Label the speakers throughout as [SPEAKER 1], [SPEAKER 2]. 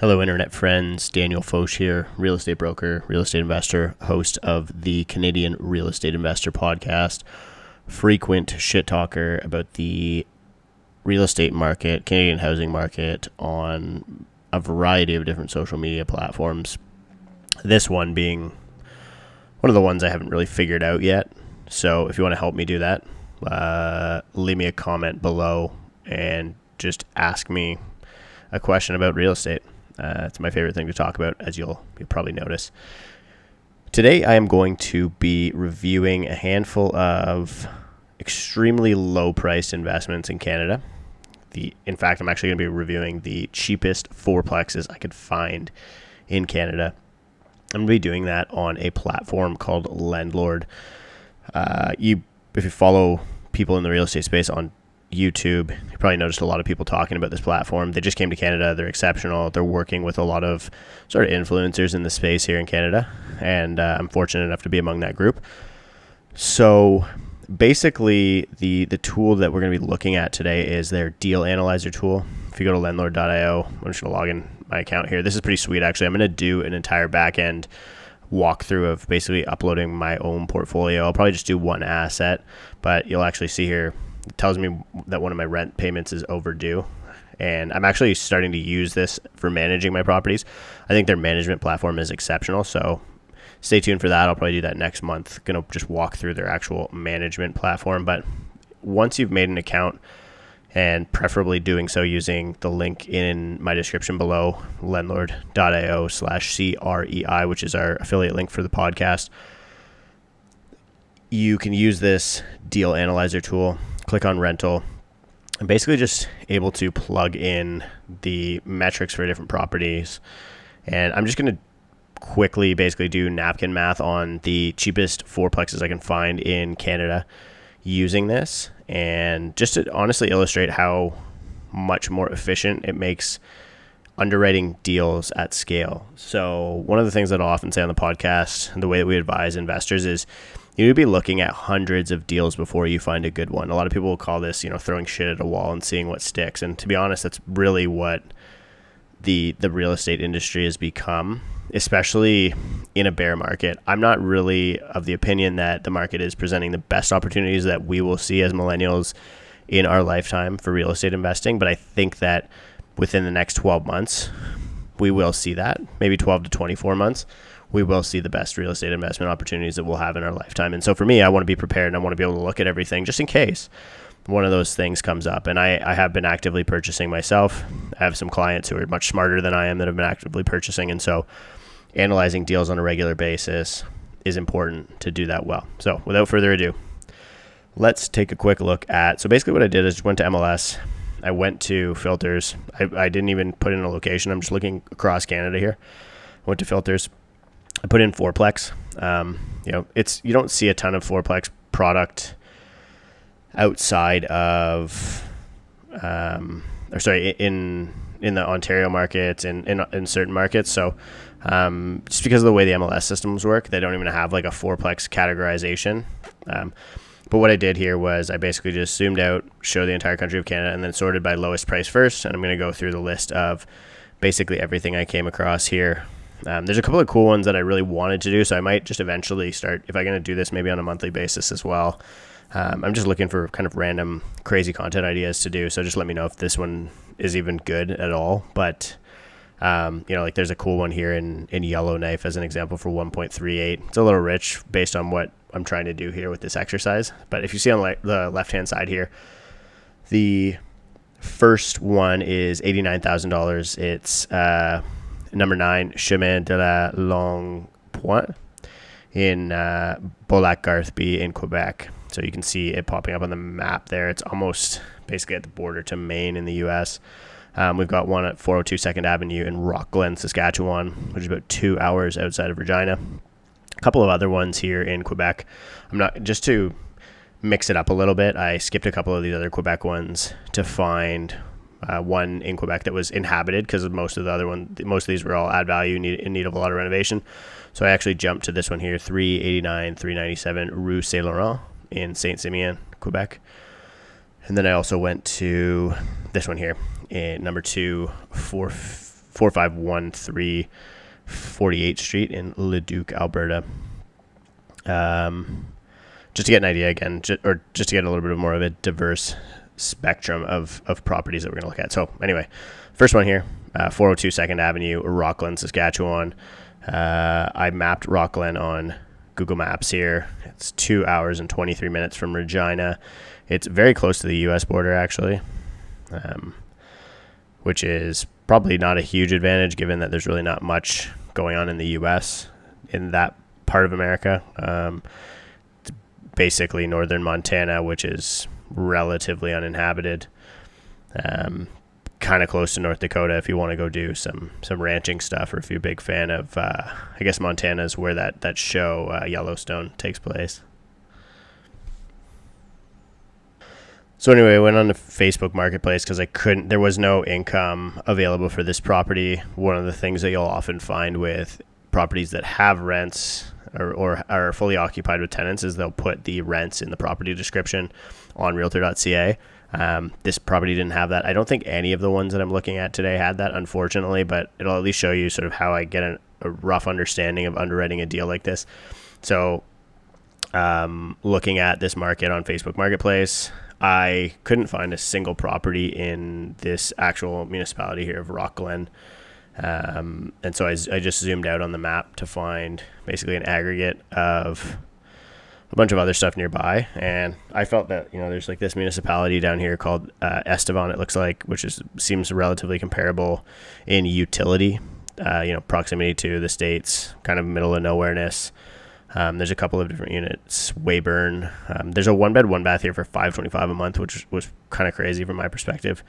[SPEAKER 1] Hello, internet friends. Daniel Foch here, real estate broker, real estate investor, host of the Canadian Real Estate Investor podcast, frequent shit talker about the real estate market, Canadian housing market on a variety of different social media platforms. This one being one of the ones I haven't really figured out yet. So if you want to help me do that, leave me a comment below and just ask me a question about real estate. It's my favorite thing to talk about, as you'll probably notice. Today, I am going to be reviewing a handful of extremely low-priced investments in Canada. In fact, I'm actually going to be reviewing the cheapest fourplexes I could find in Canada. I'm going to be doing that on a platform called Landlord. If you follow people in the real estate space on YouTube, you probably noticed a lot of people talking about this platform. They just came to Canada. They're exceptional. They're working with a lot of sort of influencers in the space here in Canada, and I'm fortunate enough to be among that group. So basically, the tool that we're going to be looking at today is their deal analyzer tool. If you go to landlord.io, I'm just going to log in my account here. This is pretty sweet, actually. I'm going to do an entire back-end walkthrough of basically uploading my own portfolio. I'll probably just do one asset, but you'll actually see here, it tells me that one of my rent payments is overdue, and I'm actually starting to use this for managing my properties. I think their management platform is exceptional, so stay tuned for that. I'll probably do that next month. Going to just walk through their actual management platform, but once you've made an account, and preferably doing so using the link in my description below, landlord.io/CREI, which is our affiliate link for the podcast, you can use this deal analyzer tool, click on rental, and basically just able to plug in the metrics for different properties. And I'm just going to quickly basically do napkin math on the cheapest fourplexes I can find in Canada using this, and just to honestly illustrate how much more efficient it makes underwriting deals at scale. So one of the things that I'll often say on the podcast, and the way that we advise investors, is you need to be looking at hundreds of deals before you find a good one. A lot of people will call this, throwing shit at a wall and seeing what sticks. And to be honest, that's really what the real estate industry has become, especially in a bear market. I'm not really of the opinion that the market is presenting the best opportunities that we will see as millennials in our lifetime for real estate investing. But I think that within the next 12 months, we will see that. Maybe 12 to 24 months, we will see the best real estate investment opportunities that we'll have in our lifetime. And so for me, I want to be prepared, and I want to be able to look at everything just in case one of those things comes up. And I have been actively purchasing myself. I have some clients who are much smarter than I am that have been actively purchasing. And so analyzing deals on a regular basis is important to do that well. So without further ado, let's take a quick look at, so basically what I did is went to MLS. I went to filters. I didn't even put in a location. I'm just looking across Canada here. I went to filters. I put in fourplex. You don't see a ton of fourplex product outside of, in the Ontario markets and in certain markets. So just because of the way the MLS systems work, they don't even have like a fourplex categorization. But what I did here was I basically just zoomed out, showed the entire country of Canada, and then sorted by lowest price first. And I'm going to go through the list of basically everything I came across here. There's a couple of cool ones that I really wanted to do, so I might just eventually start, if I'm going to do this, maybe on a monthly basis as well. I'm just looking for kind of random crazy content ideas to do, so just let me know if this one is even good at all. But there's a cool one here in Yellowknife as an example for 1.38. It's a little rich based on what I'm trying to do here with this exercise. But if you see on the left-hand side here, the first one is $89,000. It's number 9, Chemin de la Longue Pointe in Beaulac-Garthby in Quebec. So you can see it popping up on the map there. It's almost basically at the border to Maine in the U.S. We've got one at 402 2nd Avenue in Rocklin, Saskatchewan, which is about 2 hours outside of Regina. A couple of other ones here in Quebec. Just to mix it up a little bit, I skipped a couple of these other Quebec ones to find one in Quebec that was inhabited, because most of these were all add value, in need of a lot of renovation. So I actually jumped to this one here, 389, 397 Rue Saint-Laurent in Saint-Simeon, Quebec. And then I also went to this one here, number 2, 4513 48th Street in Leduc, Alberta. Just to get an idea again, just to get a little bit more of a diverse spectrum of properties that we're going to look at. So anyway, first one here, 402 2nd Avenue, Rocklin, Saskatchewan. I mapped Rocklin on Google Maps here. It's 2 hours and 23 minutes from Regina. It's very close to the U.S. border, actually, which is probably not a huge advantage given that there's really not much going on in the U.S. in that part of America. It's basically northern Montana, which is relatively uninhabited. Kind of close to North Dakota if you want to go do some ranching stuff, or if you're a big fan of, I guess Montana is where that show Yellowstone takes place. So anyway, I went on the Facebook Marketplace because there was no income available for this property. One of the things that you'll often find with properties that have rents or are fully occupied with tenants is they'll put the rents in the property description on realtor.ca. This property didn't have that. I don't think any of the ones that I'm looking at today had that, unfortunately, but it'll at least show you sort of how I get a rough understanding of underwriting a deal like this. So looking at this market on Facebook Marketplace, I couldn't find a single property in this actual municipality here of Rocklin. And so I just zoomed out on the map to find basically an aggregate of a bunch of other stuff nearby. And I felt that, there's like this municipality down here called Estevan, it looks like, which seems relatively comparable in utility, proximity to the States, kind of middle of nowhereness. There's a couple of different units. Weyburn. There's a 1-bed, 1-bath here for $525 a month, which was kind of crazy from my perspective.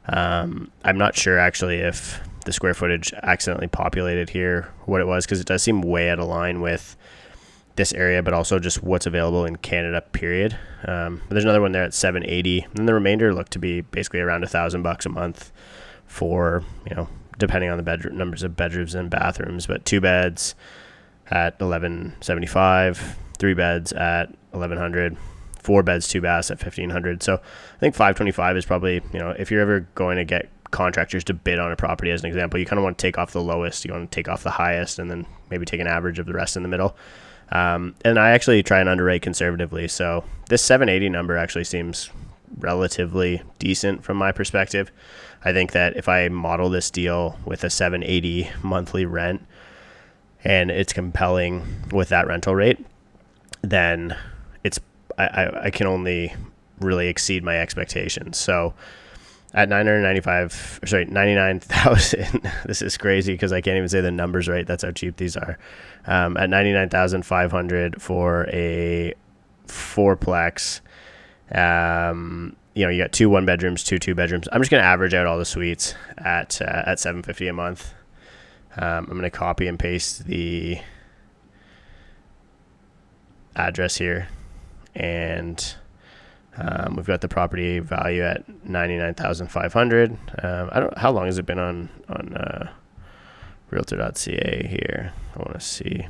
[SPEAKER 1] I'm not sure actually if the square footage accidentally populated here, what it was, because it does seem way out of line with this area, but also just what's available in Canada, period. But there's another one there at $780, and the remainder looked to be basically around $1,000 a month for, depending on the numbers of bedrooms and bathrooms, but 2 beds at $1,175, 3 beds at $1,100, 4 beds, 2 baths at $1,500. So I think $525 is probably, if you're ever going to get contractors to bid on a property, as an example, you kind of want to take off the lowest, you want to take off the highest, and then maybe take an average of the rest in the middle. And I actually try and underwrite conservatively. So this 780 number actually seems relatively decent from my perspective. I think that if I model this deal with a 780 monthly rent, and it's compelling with that rental rate, then I can only really exceed my expectations. So at $99,000, this is crazy because I can't even say the numbers right. That's how cheap these are. At $99,500 for a fourplex, you got 2 1-bedrooms, 2 2-bedrooms. I'm just going to average out all the suites at $750 a month. I'm going to copy and paste the address here, and we've got the property value at $99,500. I don't. How long has it been on Realtor.ca here? I want to see.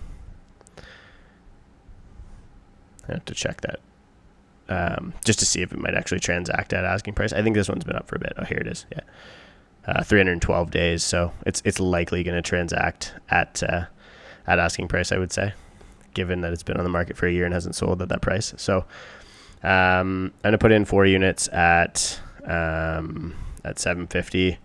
[SPEAKER 1] I have to check that just to see if it might actually transact at asking price. I think this one's been up for a bit. Oh, here it is. Yeah. 312 days, so it's likely going to transact at asking price, I would say, given that it's been on the market for a year and hasn't sold at that price. So I'm going to put in 4 units at $750.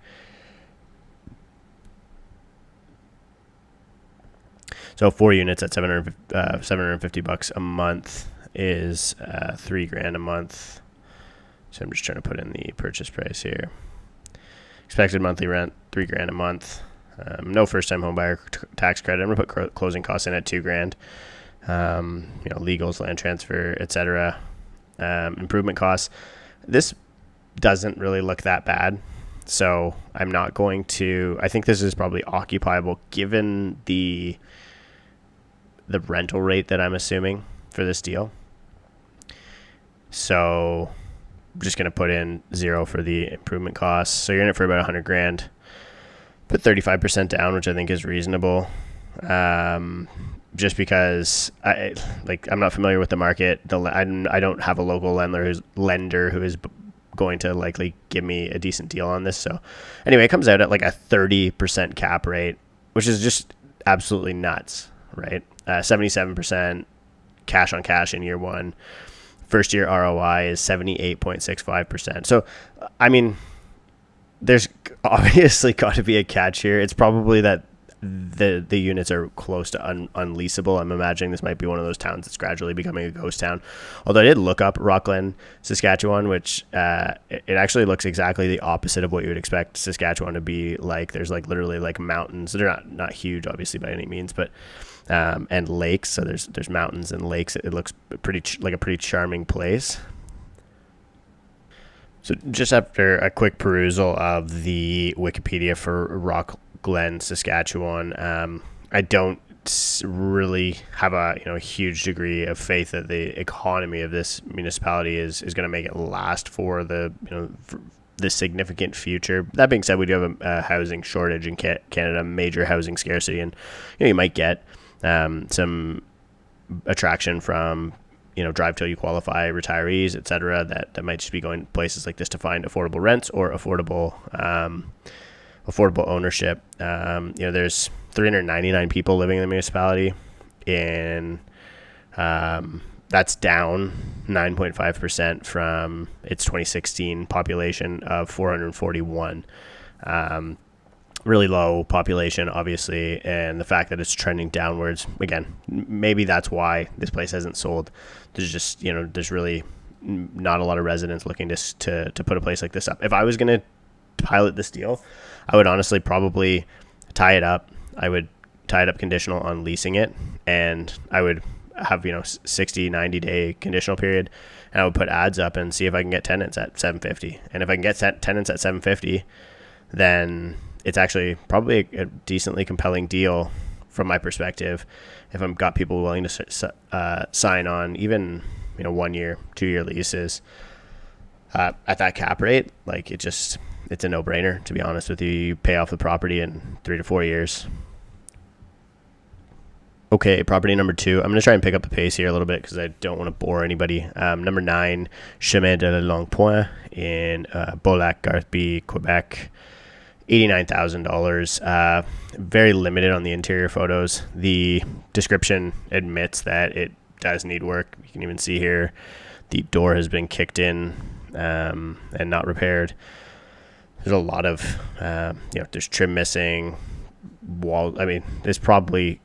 [SPEAKER 1] So 4 units at $750 a month is $3,000 a month. So I'm just trying to put in the purchase price here. Expected monthly rent, $3,000 a month. No first-time homebuyer tax credit. I'm gonna put closing costs in at $2,000. Legals, land transfer, etc. Improvement costs. This doesn't really look that bad, so I'm not going to. I think this is probably occupiable given the rental rate that I'm assuming for this deal. So I'm just going to put in 0 for the improvement costs. So you're in it for about $100,000. Put 35% down, which I think is reasonable. Just because I'm not familiar with the market. I don't have a local lender who is going to likely give me a decent deal on this. So anyway, it comes out at like a 30% cap rate, which is just absolutely nuts, right? 77% cash on cash in year one. First year ROI is 78.65%. So, I mean, there's obviously got to be a catch here. It's probably that the units are close to unleasable. I'm imagining this might be one of those towns that's gradually becoming a ghost town. Although I did look up Rocklin, Saskatchewan, which it actually looks exactly the opposite of what you would expect Saskatchewan to be like. There's like literally like mountains. They're not huge, obviously, by any means, but and lakes. So there's mountains and lakes. It looks like a pretty charming place. So just after a quick perusal of the Wikipedia for Rocklin, Saskatchewan, I don't really have a huge degree of faith that the economy of this municipality is going to make it last for the significant future. That being said, we do have a housing shortage in Canada, major housing scarcity, and you might get some attraction from drive till you qualify retirees, etc. That might just be going places like this to find affordable rents or affordable ownership. There's 399 people living in the municipality, and that's down 9.5% from its 2016 population of 441. Really low population, obviously, and the fact that it's trending downwards, again, maybe that's why this place hasn't sold. There's just, there's really not a lot of residents looking to put a place like this up. If I was going to pilot this deal, I would honestly probably tie it up. I would tie it up conditional on leasing it, and I would have 60, 90-day conditional period, and I would put ads up and see if I can get tenants at $750. And if I can get tenants at $750, then it's actually probably a decently compelling deal from my perspective. If I've got people willing to sign on even 1 year, 2 year leases at that cap rate, like it's a no-brainer, to be honest with you. You pay off the property in 3 to 4 years. Okay, property number 2. I'm going to try and pick up the pace here a little bit because I don't want to bore anybody. Number 9, Chemin de la Longue Pointe in Beaulac-Garthby, Quebec. $89,000. Very limited on the interior photos. The description admits that it does need work. You can even see here the door has been kicked in and not repaired. There's a lot of there's trim missing, wall. I mean, there's probably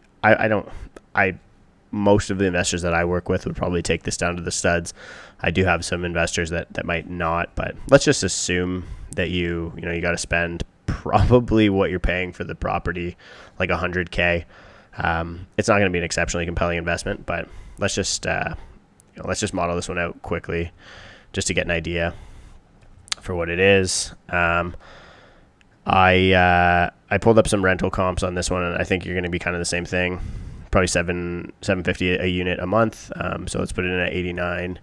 [SPEAKER 1] most of the investors that I work with would probably take this down to the studs. I do have some investors that might not, but let's just assume that you got to spend probably what you're paying for the property, like $100K. It's not going to be an exceptionally compelling investment, but let's just model this one out quickly just to get an idea for what it is. I pulled up some rental comps on this one, and I think you're going to be kind of the same thing. Probably $750 a unit a month. So let's put it in at 89.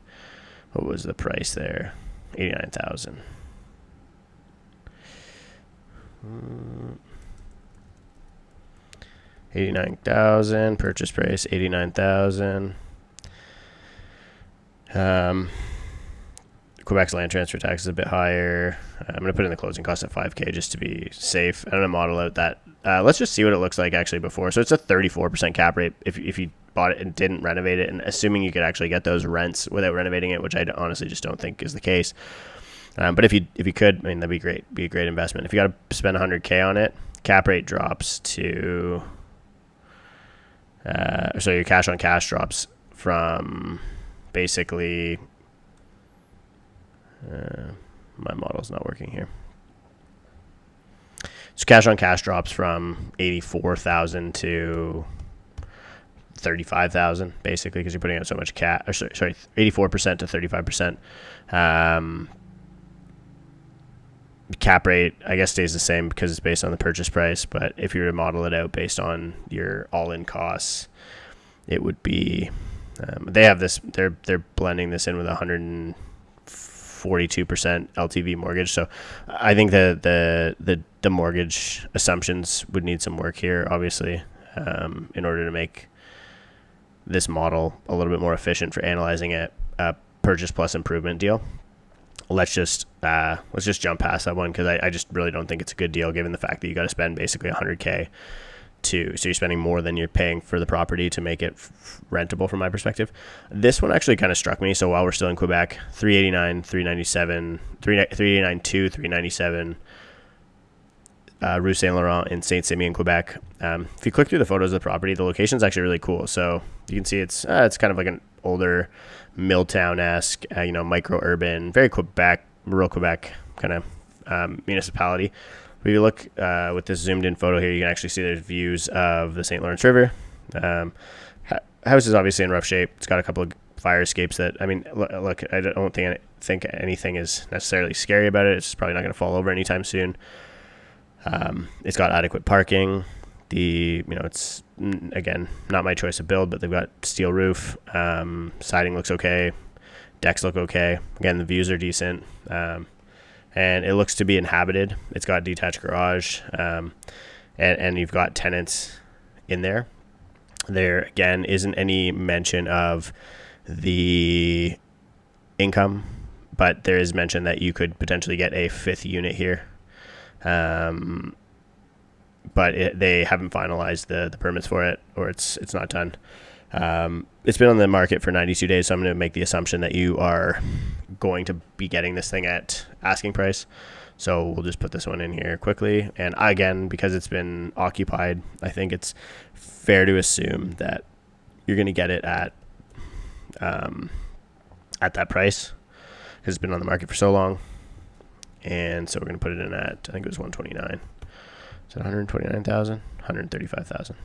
[SPEAKER 1] What was the price there? 89,000. 89,000 purchase price, 89,000. Quebec's land transfer tax is a bit higher. I'm going to put in the closing cost at $5K just to be safe. I'm going to model out that. Let's just see what it looks like actually before. So it's a 34% cap rate if you bought it and didn't renovate it, and assuming you could actually get those rents without renovating it, which I honestly just don't think is the case. But if you could, I mean, that'd be great. Be a great investment. If you got to spend $100K on it, cap rate drops to, so your cash on cash drops from basically, my model's not working here. So cash on cash drops from 84,000 to 35,000 basically, because you're putting out so much cash. 84% to 35%. Cap rate, I guess, stays the same because it's based on the purchase price. But if you were to model it out based on your all-in costs, it would be. They have this. They're blending this in with 142% LTV mortgage. So I think the mortgage assumptions would need some work here, obviously, in order to make this model a little bit more efficient for analyzing a purchase plus improvement deal. let's just jump past that one, because I just really don't think it's a good deal, given the fact that you got to spend basically $100K so you're spending more than you're paying for the property to make it rentable from my perspective. This one actually kind of struck me. So while we're still in Quebec, 389, 397, 389 to 397 Rue Saint Laurent in Saint Simeon, Quebec. If you click through the photos of the property, the location is actually really cool. So you can see it's kind of like an older Milltown-esque, micro-urban, very rural Quebec kind of municipality. If you look with this zoomed in photo here, you can actually see there's views of the St. Lawrence River. House is obviously in rough shape. It's got a couple of fire escapes that, look, I don't think anything is necessarily scary about it. It's probably not going to fall over anytime soon. It's got adequate parking. It's, again, not my choice of build, but they've got steel roof. Siding looks okay. Decks look okay. Again, the views are decent. And it looks to be inhabited. It's got a detached garage, and you've got tenants in there. There, again, isn't any mention of the income, but there is mention that you could potentially get a fifth unit here. But they haven't finalized the permits for it, or it's not done. It's been on the market for 92 days, so I'm going to make the assumption that you are going to be getting this thing at asking price. So we'll just put this one in here quickly. And again, because it's been occupied, I think it's fair to assume that you're going to get it at that price, because it's been on the market for so long. And so we're going to put it in at, I think it was 129. Is it 129,000? 135,000.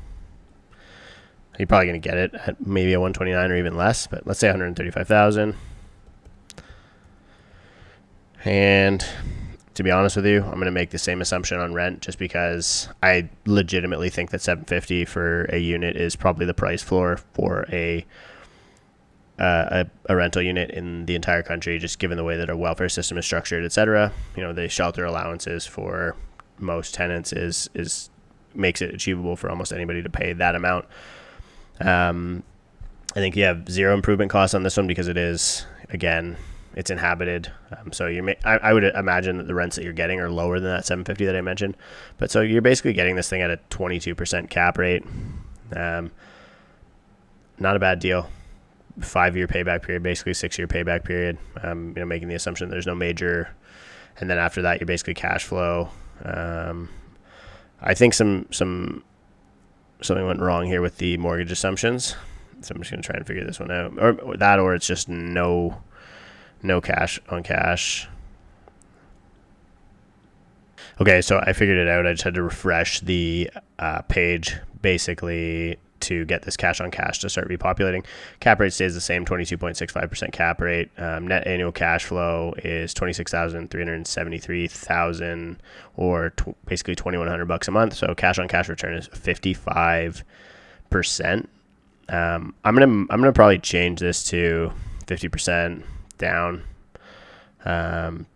[SPEAKER 1] You're probably going to get it at maybe a 129 or even less, but let's say 135,000. And to be honest with you, I'm going to make the same assumption on rent, just because I legitimately think that $750 for a unit is probably the price floor for a rental unit in the entire country, just given the way that our welfare system is structured, etc. The shelter allowances for most tenants is makes it achievable for almost anybody to pay that amount. I think you have zero improvement costs on this one, because it is, again, it's inhabited. So I would imagine that the rents that you're getting are lower than that $750 that I mentioned. But so you're basically getting this thing at a 22% cap rate. Not a bad deal. 5-year payback period, basically 6-year payback period. Making the assumption there's no major, and then after that you're basically cash flow. I think something went wrong here with the mortgage assumptions, so I'm just gonna try and figure this one out, or it's just no cash on cash. Okay, so I figured it out. I just had to refresh the page basically to get this cash on cash to start repopulating. Cap rate stays the same, 22.65% cap rate. Net annual cash flow is $26,373,000, or basically $2,100 a month. So cash on cash return is 55%. I'm gonna probably change this to 50% down, and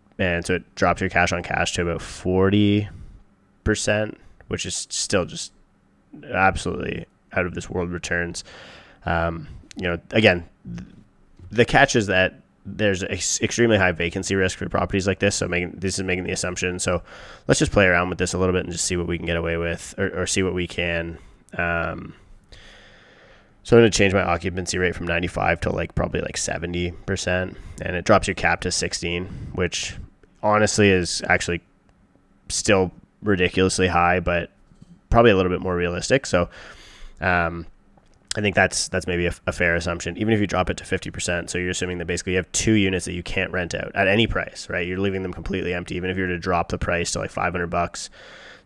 [SPEAKER 1] so it drops your cash on cash to about 40%, which is still just absolutely out of this world returns. Again, the catch is that there's extremely high vacancy risk for properties like this. So this is making the assumption. So let's just play around with this a little bit and just see what we can get away with, or see what we can. So I'm going to change my occupancy rate from 95 to probably 70%, and it drops your cap to 16, which honestly is actually still ridiculously high, but probably a little bit more realistic. So I think that's maybe a fair assumption, even if you drop it to 50%. So you're assuming that basically you have 2 units that you can't rent out at any price, right? You're leaving them completely empty, even if you were to drop the price to $500.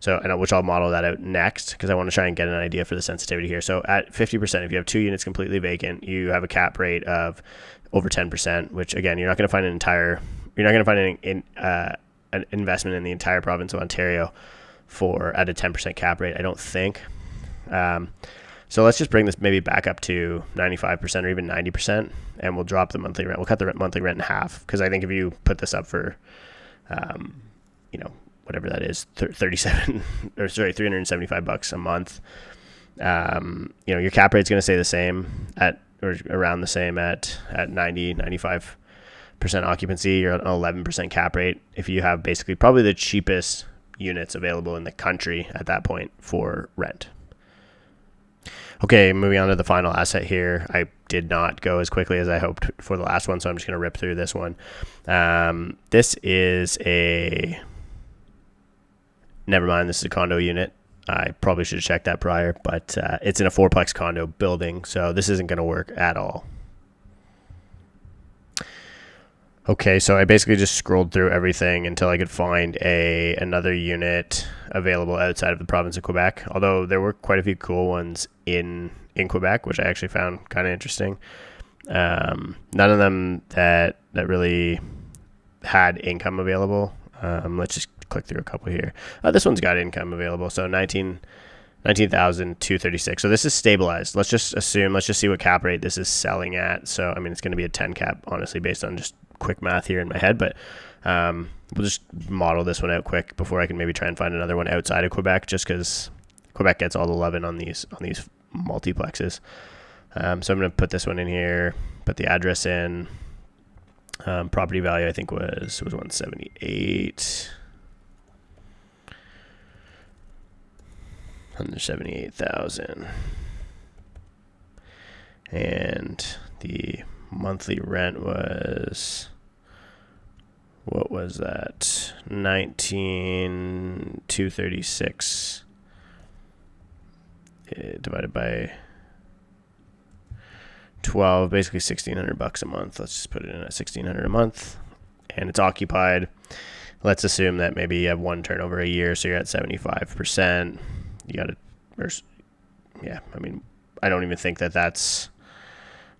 [SPEAKER 1] So, which I'll model that out next, because I want to try and get an idea for the sensitivity here. So at 50%, if you have 2 units completely vacant, you have a cap rate of over 10%, which again, you're not going to find an investment in the entire province of Ontario at a 10% cap rate, I don't think. So let's just bring this maybe back up to 95% or even 90%, and we'll drop the monthly rent. We'll cut the monthly rent in half, because I think if you put this up for, whatever that is, $375 a month, your cap rate's going to stay the same or around the same at 90, 95%. occupancy, you're at an 11% cap rate if you have basically probably the cheapest units available in the country at that point for rent. Okay, moving on to the final asset here. I did not go as quickly as I hoped for the last one, so I'm just going to rip through this one. This is a... Never mind, this is a condo unit. I probably should have checked that prior, but it's in a fourplex condo building, so this isn't going to work at all. Okay, so I basically just scrolled through everything until I could find another unit available outside of the province of Quebec, although there were quite a few cool ones in Quebec, which I actually found kind of interesting. None of them that really had income available. Let's just click through a couple here. This one's got income available, so 19,236. So this is stabilized. Let's just see what cap rate this is selling at. So, I mean, it's going to be a 10 cap, honestly, based on just quick math here in my head, but we'll just model this one out quick before I can maybe try and find another one outside of Quebec, just because Quebec gets all the loving on these multiplexes. So I'm going to put this one in here, put the address in. Property value I think was 178. 178,000. And the monthly rent was, what was that? 19,236 divided by 12, basically $1,600 a month. Let's just put it in at $1,600 a month, and it's occupied. Let's assume that maybe you have one turnover a year, so you're at 75%. You got to, yeah. I mean, I don't even think that's.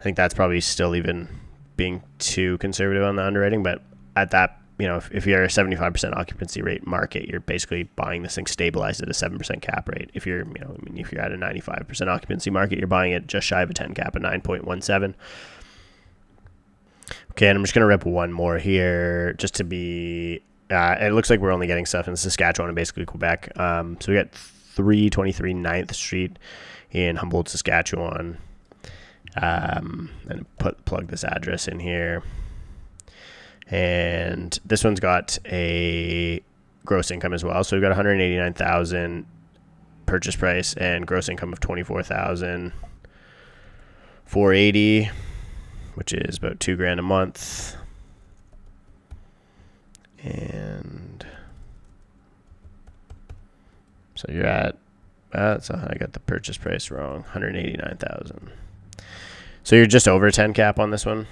[SPEAKER 1] I think that's probably still even being too conservative on the underwriting. But at that, if you're a 75% occupancy rate market, you're basically buying this thing stabilized at a 7% cap rate. If you're, if you're at a 95% occupancy market, you're buying it just shy of a 10 cap at 9.17. Okay, and I'm just gonna rip one more here, just to be. It looks like we're only getting stuff in Saskatchewan and basically Quebec. So we got 323 9th Street in Humboldt, Saskatchewan. And plug this address in here. And this one's got a gross income as well. So we've got 189,000 purchase price and gross income of 24,480, which is about $2,000 a month. And so you're at, so I got the purchase price wrong, 189,000. So you're just over 10 cap on this one.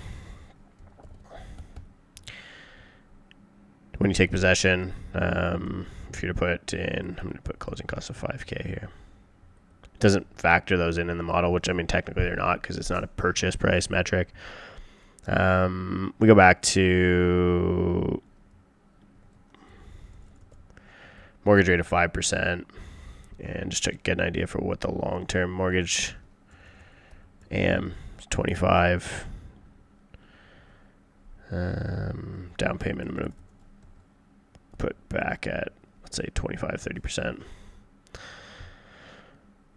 [SPEAKER 1] When you take possession, if you're to put in, I'm going to put closing costs of 5K here. It doesn't factor those in the model, which I mean, technically they're not because it's not a purchase price metric. We go back to mortgage rate of 5% and just to get an idea for what the long-term mortgage am. 25. Down payment I'm going to put back at, let's say 25-30%.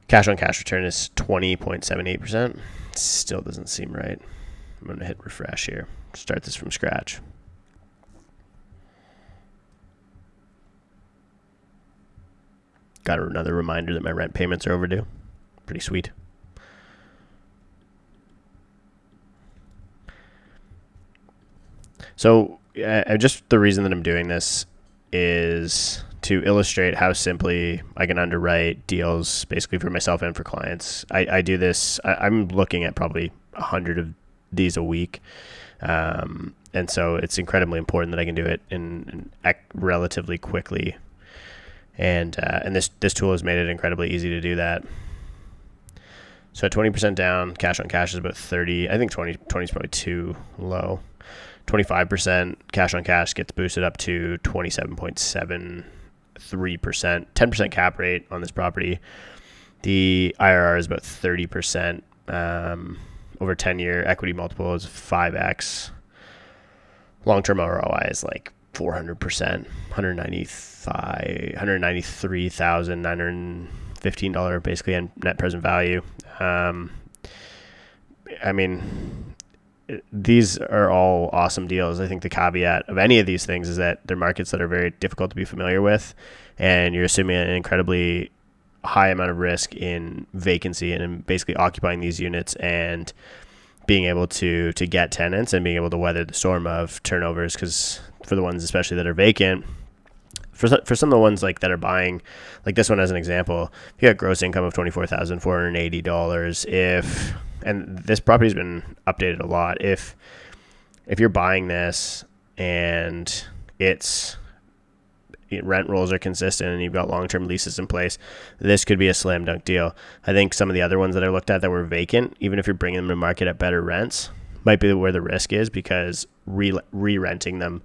[SPEAKER 1] Cash on cash return is 20.78%. Still doesn't seem right. I'm going to hit refresh here. Start this from scratch. Got another reminder that my rent payments are overdue. Pretty sweet. So just the reason that I'm doing this is to illustrate how simply I can underwrite deals basically for myself and for clients. I do this. I'm looking at probably 100 of these a week. And so it's incredibly important that I can do it in relatively quickly. And this tool has made it incredibly easy to do that. So at 20% down, cash on cash is about 30. I think 20 is probably too low. 25% cash on cash gets boosted up to 27.73%. 10% cap rate on this property. The IRR is about 30%. Over 10-year equity multiple is 5x. Long-term ROI is like 400%. $193,915 basically in net present value. I mean, these are all awesome deals. I think the caveat of any of these things is that they're markets that are very difficult to be familiar with, and you're assuming an incredibly high amount of risk in vacancy and in basically occupying these units and being able to get tenants and being able to weather the storm of turnovers. Because for the ones especially that are vacant, for some of the ones like that are buying, like this one as an example, if you got gross income of $24,480, and this property's been updated a lot, if you're buying this and rent rolls are consistent and you've got long-term leases in place, this could be a slam dunk deal. I think some of the other ones that I looked at that were vacant, even if you're bringing them to market at better rents, might be where the risk is, because re-renting them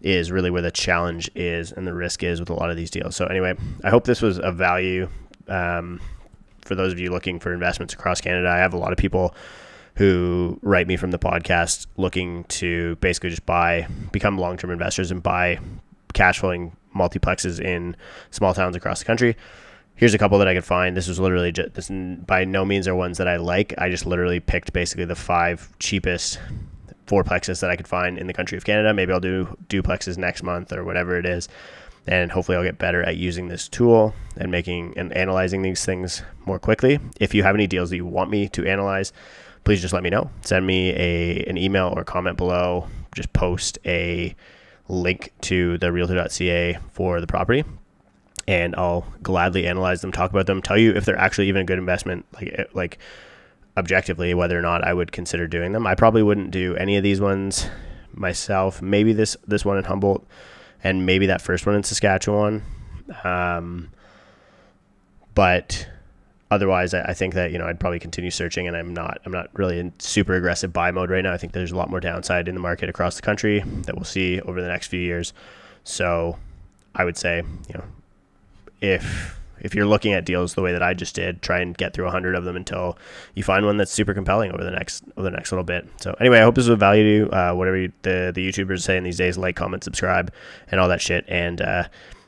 [SPEAKER 1] is really where the challenge is and the risk is with a lot of these deals. So anyway, I hope this was of value for those of you looking for investments across Canada. I have a lot of people who write me from the podcast looking to basically just become long-term investors and buy cash flowing multiplexes in small towns across the country. Here's a couple that I could find. This was literally this by no means are ones that I like. I just literally picked basically the 5 cheapest fourplexes that I could find in the country of Canada. Maybe I'll do duplexes next month or whatever it is, and hopefully I'll get better at using this tool and making and analyzing these things more quickly. If you have any deals that you want me to analyze, please just let me know. Send me an email or comment below. Just post a link to the realtor.ca for the property, and I'll gladly analyze them, talk about them, tell you if they're actually even a good investment, like objectively, whether or not I would consider doing them. I probably wouldn't do any of these ones myself. Maybe this one in Humboldt, and maybe that first one in Saskatchewan. But otherwise, I think that, I'd probably continue searching, and I'm not really in super aggressive buy mode right now. I think there's a lot more downside in the market across the country that we'll see over the next few years. So I would say, if you're looking at deals the way that I just did, try and get through 100 of them until you find one that's super compelling over the next little bit. So anyway, I hope this was of value to you. Whatever the YouTubers are saying these days, like, comment, subscribe, and all that shit. And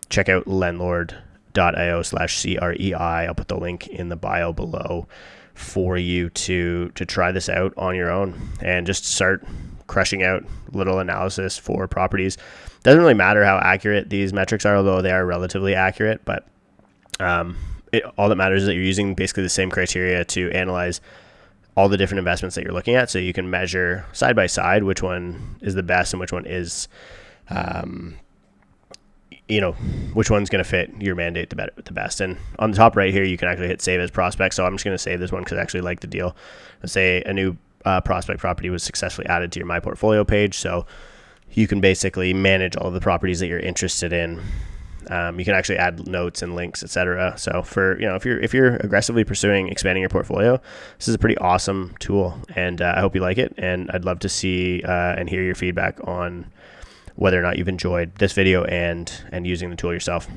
[SPEAKER 1] check out landlord.io/CREI. I'll put the link in the bio below for you to try this out on your own and just start crushing out little analysis for properties. Doesn't really matter how accurate these metrics are, although they are relatively accurate, but all that matters is that you're using basically the same criteria to analyze all the different investments that you're looking at, so you can measure side by side which one is the best and which one is which one's going to fit your mandate the best. And on the top right here, you can actually hit save as prospect. So I'm just going to save this one because I actually like the deal. Let's say a new prospect property was successfully added to your My Portfolio page. So you can basically manage all of the properties that you're interested in. You can actually add notes and links, etc. So for, if you're aggressively pursuing expanding your portfolio, this is a pretty awesome tool, and I hope you like it. And I'd love to see and hear your feedback on whether or not you've enjoyed this video and using the tool yourself.